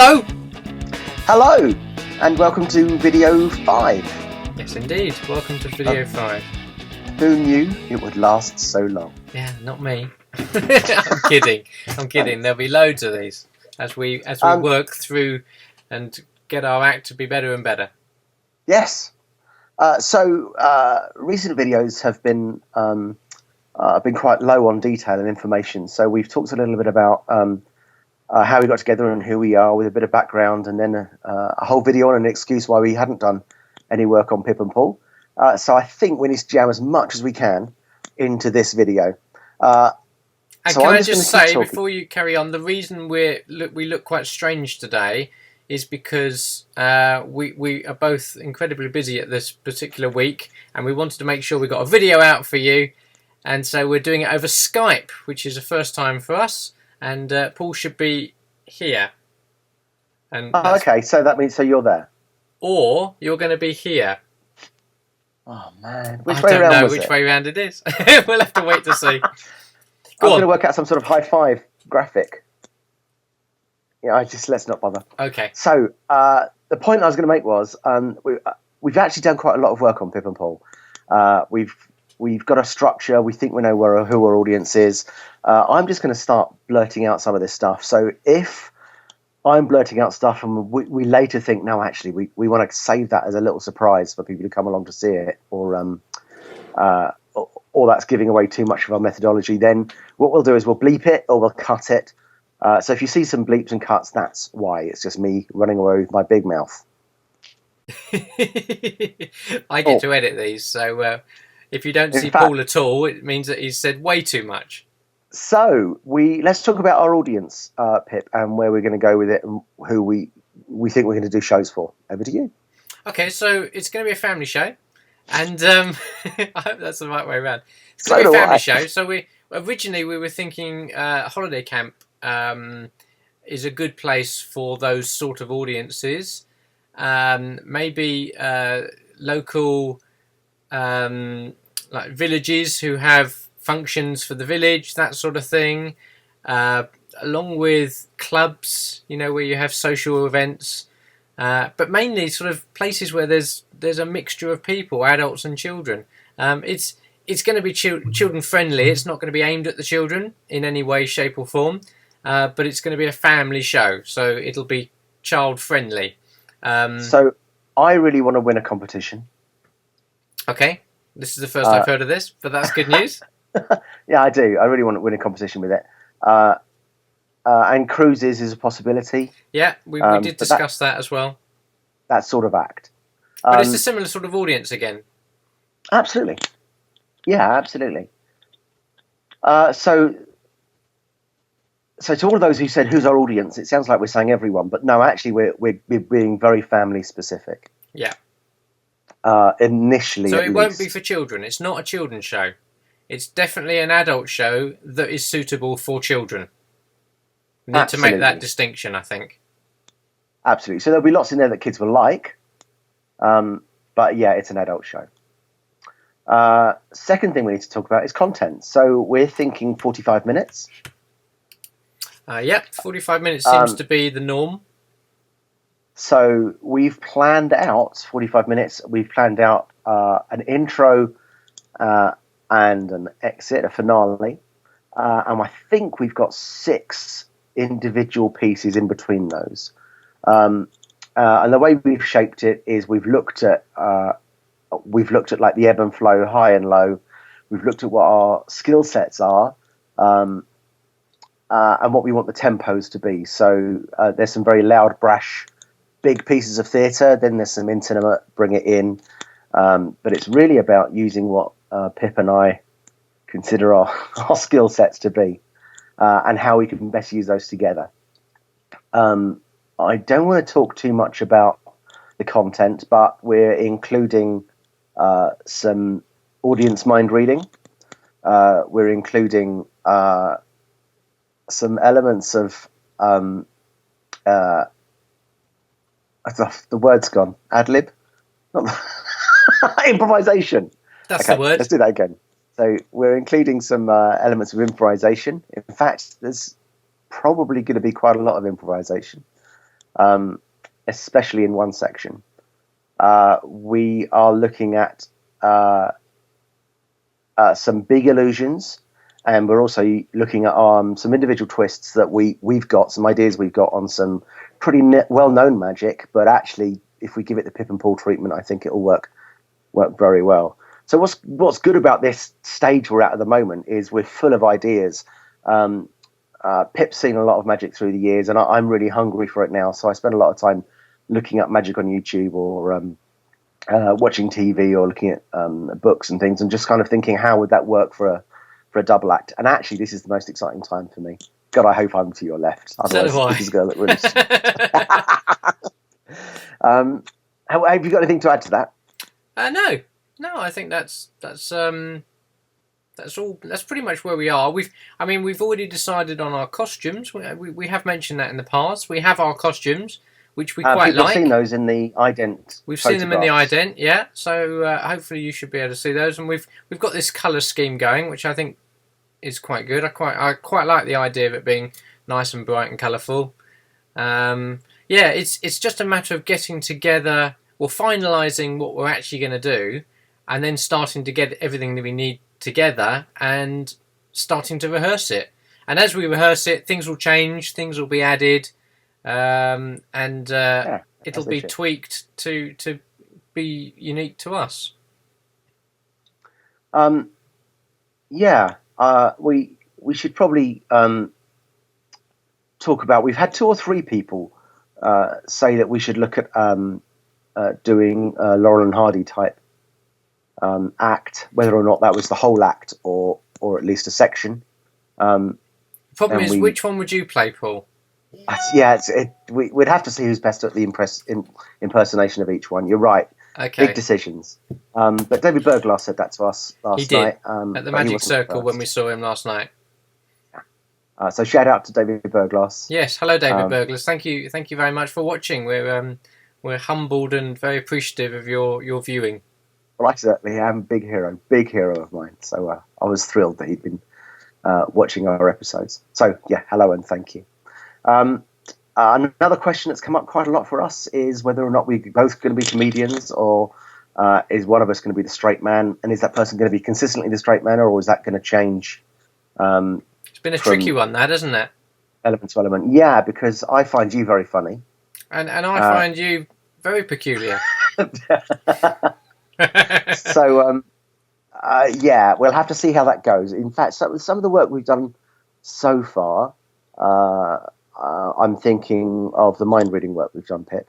Hello! Hello, and welcome to video 5. Yes, indeed. Welcome to video 5. Who knew it would last so long? Yeah, not me. I'm kidding. I'm kidding. There'll be loads of these as we work through and get our act to be better and better. Yes. Recent videos have been quite low on detail and information. So we've talked a little bit about how we got together and who we are, with a bit of background, and then a whole video on an excuse why we hadn't done any work on Pip and Paul. So I think we need to jam as much as we can into this video. And can I just say, before you carry on, the reason we look quite strange today is because we are both incredibly busy at this particular week, and we wanted to make sure we got a video out for you, and so we're doing it over Skype, which is a first time for us, and Paul should be here. And okay, so that means you're there. Or you're going to be here. Oh man, I don't know which way round it is. We'll have to wait to see. I'm going to work out some sort of high five graphic. Yeah, let's not bother. Okay. So the point I was going to make was we've actually done quite a lot of work on Pip and Paul. We've got a structure. We think we know who our audience is. I'm just going to start blurting out some of this stuff. So if I'm blurting out stuff and we later think, no, actually, we want to save that as a little surprise for people to come along to see it, or that's giving away too much of our methodology, then what we'll do is we'll bleep it or we'll cut it. So if you see some bleeps and cuts, that's why. It's just me running away with my big mouth. I get to edit these, so if you don't see Paul at all, it means that he's said way too much. So let's talk about our audience, Pip, and where we're going to go with it, and who we think we're going to do shows for. Over to you. Okay, so it's going to be a family show, and I hope that's the right way around. It's going to be a family show. So we were thinking holiday camp is a good place for those sort of audiences. Maybe local like villages who have functions for the village, that sort of thing, along with clubs, where you have social events, but mainly sort of places where there's a mixture of people, adults and children. It's going to be children friendly. It's not going to be aimed at the children in any way, shape or form, but it's going to be a family show, so it'll be child friendly. So I really want to win a competition. Okay, this is the first I've heard of this, but that's good news. Yeah, I do. I really want to win a competition with it. And cruises is a possibility. Yeah, we did discuss that as well. That sort of act. But it's a similar sort of audience again. Absolutely. Yeah, absolutely. So to all of those who said, who's our audience, it sounds like we're saying everyone. But no, actually, we're being very family specific. Yeah. Initially, so it won't be for children. It's not a children's show. It's definitely an adult show that is suitable for children. We need to make that distinction, I think. Absolutely. So there'll be lots in there that kids will like. But yeah, it's an adult show. Second thing we need to talk about is content. So we're thinking 45 minutes. 45 minutes seems to be the norm. So we've planned out 45 minutes. We've planned out an intro and an exit, a finale. And I think we've got 6 individual pieces in between those. And the way we've shaped it is we've looked at like the ebb and flow, high and low. We've looked at what our skill sets are, and what we want the tempos to be. So there's some very loud, brash, big pieces of theatre. Then there's some intimate, bring it in. But it's really about using what Pip and I consider our skill sets to be, and how we can best use those together. I don't want to talk too much about the content, but we're including some audience mind reading. We're including some elements of the word's gone. Ad-lib? Improvisation. That's the word. Let's do that again. So we're including some elements of improvisation. In fact, there's probably going to be quite a lot of improvisation. especially in one section. We are looking at some big illusions, and we're also looking at some individual twists that we've got, some ideas we've got on some pretty well-known magic, but actually, if we give it the Pip and Paul treatment, I think it'll work very well. So what's good about this stage we're at the moment is we're full of ideas. Pip's seen a lot of magic through the years, and I'm really hungry for it now. So I spend a lot of time looking up magic on YouTube, or watching TV, or looking at books and things, and just kind of thinking, how would that work for a double act? And actually, this is the most exciting time for me. God, I hope I'm to your left. Otherwise, this is going to look really. Have you got anything to add to that? No. I think that's all. That's pretty much where we are. We've already decided on our costumes. We have mentioned that in the past. We have our costumes, which we quite like. We've seen those in the ident. We've seen them in the ident, yeah. So hopefully you should be able to see those. And we've got this colour scheme going, which I think is quite good. I quite like the idea of it being nice and bright and colourful. It's just a matter of getting together, or finalising what we're actually going to do, and then starting to get everything that we need together and starting to rehearse it. And as we rehearse it, things will change, things will be added, and it'll be tweaked to be unique to us. We should probably talk about. We've had 2 or 3 people say that we should look at doing Laurel and Hardy type act, whether or not that was the whole act or at least a section. The problem is, which one would you play, Paul? We'd have to see who's best at the impersonation of each one. You're right. Okay. Big decisions. But David Berglas said that to us last night. At the Magic Circle when we saw him last night. So shout out to David Berglas. Yes, hello David Berglas. Thank you very much for watching. We're humbled and very appreciative of your viewing. Well, I certainly am. Big hero of mine. So I was thrilled that he'd been watching our episodes. So yeah, hello and thank you. Another question that's come up quite a lot for us is whether or not we're both going to be comedians, or is one of us going to be the straight man, and is that person going to be consistently the straight man, or is that going to change? It's been a tricky one, that, hasn't it? Element to element. Yeah, because I find you very funny. And I find you very peculiar. So, we'll have to see how that goes. In fact, some of the work we've done so far, I'm thinking of the mind reading work we've done, Pip.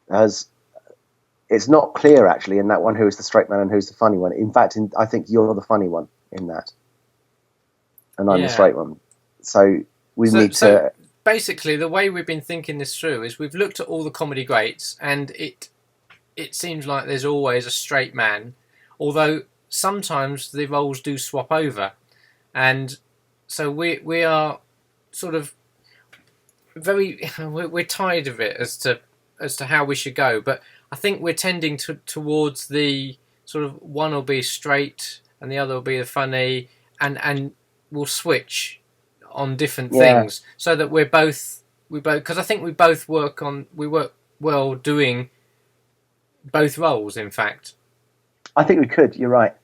It's not clear actually in that one who is the straight man and who's the funny one. In fact, I think you're the funny one in that, and I'm the straight one. So we need to. Basically, the way we've been thinking this through is we've looked at all the comedy greats, and it seems like there's always a straight man, although sometimes the roles do swap over, and so we are sort of we're tired of it as to how we should go, but I think we're tending towards the sort of one will be straight and the other will be the funny, and we'll switch on different things so that we both because I think we work well doing both roles. In fact, I think we could. You're right.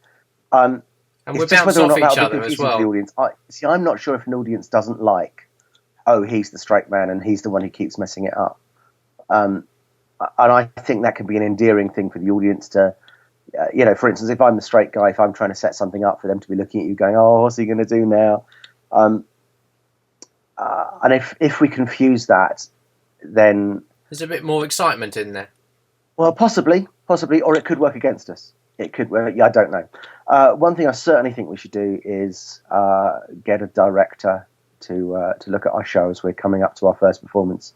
And we bounce off each other as well. The audience. I'm not sure if an audience doesn't like, oh, he's the straight man and he's the one who keeps messing it up. And I think that can be an endearing thing for the audience to, for instance, if I'm the straight guy, if I'm trying to set something up for them to be looking at you going, oh, what's he going to do now? And if we confuse that, then there's a bit more excitement in there. Well, possibly, or it could work against us. It could work. I don't know. One thing I certainly think we should do is get a director to look at our show as we're coming up to our first performance.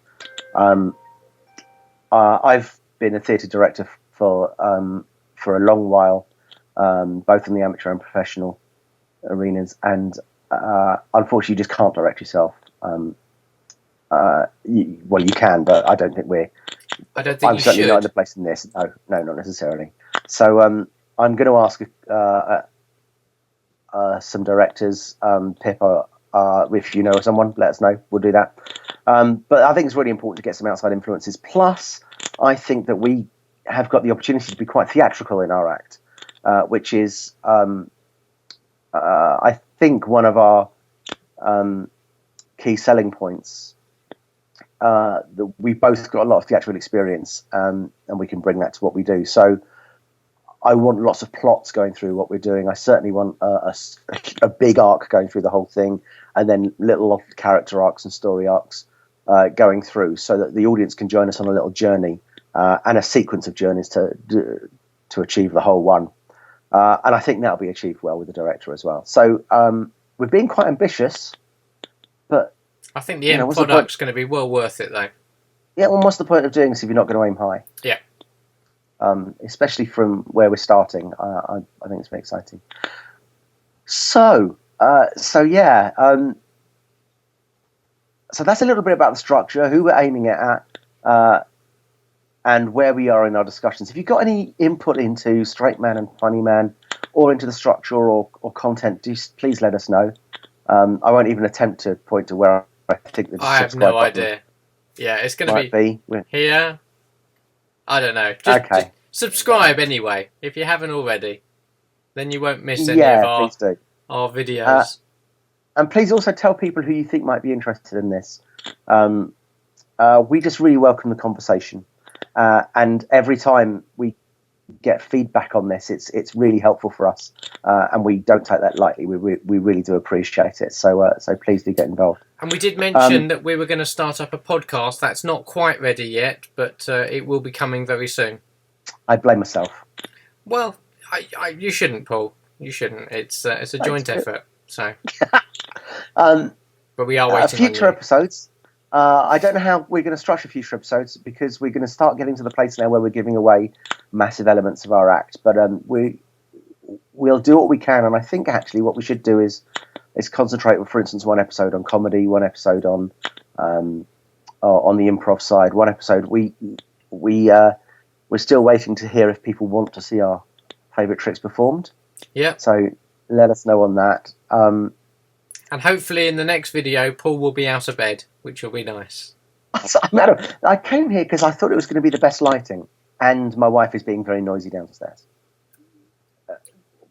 I've been a theatre director for a long while, both in the amateur and professional arenas, and unfortunately, you just can't direct yourself. You can, but I don't think I don't think I'm you certainly should. not in the place in this. No, not necessarily. So I'm going to ask some directors, Pip, if you know someone, let us know. We'll do that. But I think it's really important to get some outside influences. Plus, I think that we have got the opportunity to be quite theatrical in our act, which is, I think, one of our key selling points. That we've both got a lot of theatrical experience, and we can bring that to what we do. So I want lots of plots going through what we're doing. I certainly want a big arc going through the whole thing, and then little character arcs and story arcs going through, so that the audience can join us on a little journey and a sequence of journeys to achieve the whole one. And I think that'll be achieved well with the director as well. So we're being quite ambitious, but I think the end product's going to be well worth it, though. Yeah, well, what's the point of doing this if you're not going to aim high? Yeah. Especially from where we're starting, I think it's very exciting. So yeah. So that's a little bit about the structure, who we're aiming it at, and where we are in our discussions. If you've got any input into Straight Man and Funny Man, or into the structure or content, please let us know. I won't even attempt to point to where I think the I have no idea. Yeah, it's going to be here. I don't know. Just subscribe anyway, if you haven't already. Then you won't miss any of our videos. And please also tell people who you think might be interested in this. We just really welcome the conversation. And every time we get feedback on this, it's really helpful for us. And we don't take that lightly. We really do appreciate it. So please do get involved. And we did mention that we were going to start up a podcast. That's not quite ready yet, but it will be coming very soon. I blame myself. Well, you shouldn't, Paul. You shouldn't. It's a joint effort. So, but we are waiting future on you. Episodes. I don't know how we're going to structure future episodes, because we're going to start getting to the place now where we're giving away massive elements of our act. But we'll do what we can, and I think actually what we should do is concentrate, for instance, one episode on comedy, one episode on the improv side, one episode. We're still waiting to hear if people want to see our favourite tricks performed. Yeah. So let us know on that. And hopefully in the next video, Paul will be out of bed, which will be nice. I came here because I thought it was going to be the best lighting, and my wife is being very noisy downstairs.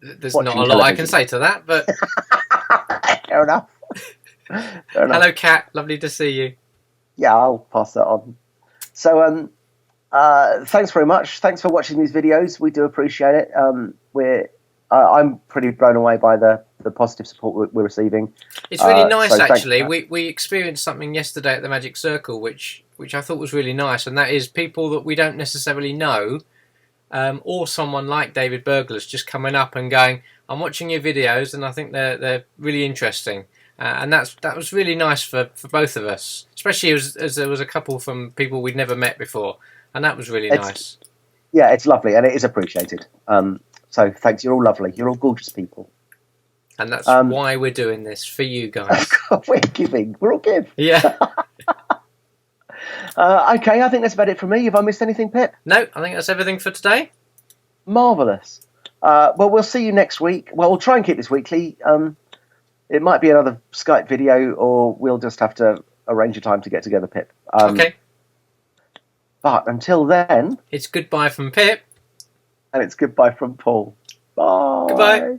There's not a lot I can say to that, but... Fair enough. Hello, Kat. Lovely to see you. Yeah, I'll pass that on. So, thanks very much. Thanks for watching these videos. We do appreciate it. I'm pretty blown away by the positive support we're receiving. It's really nice, actually. We experienced something yesterday at the Magic Circle, which I thought was really nice, and that is people that we don't necessarily know, or someone like David Burglar's just coming up and going, "I'm watching your videos, and I think they're really interesting." And that was really nice for both of us, especially as there was a couple from people we'd never met before, and that was really nice. Yeah, it's lovely, and it is appreciated. So thanks. You're all lovely. You're all gorgeous people. And that's why we're doing this, for you guys. We're giving. We're all give. Yeah. Okay, I think that's about it for me. Have I missed anything, Pip? No, I think that's everything for today. Marvellous. Well, we'll see you next week. Well, we'll try and keep this weekly. It might be another Skype video, or we'll just have to arrange a time to get together, Pip. Okay. But until then... It's goodbye from Pip. And it's goodbye from Paul. Bye. Goodbye.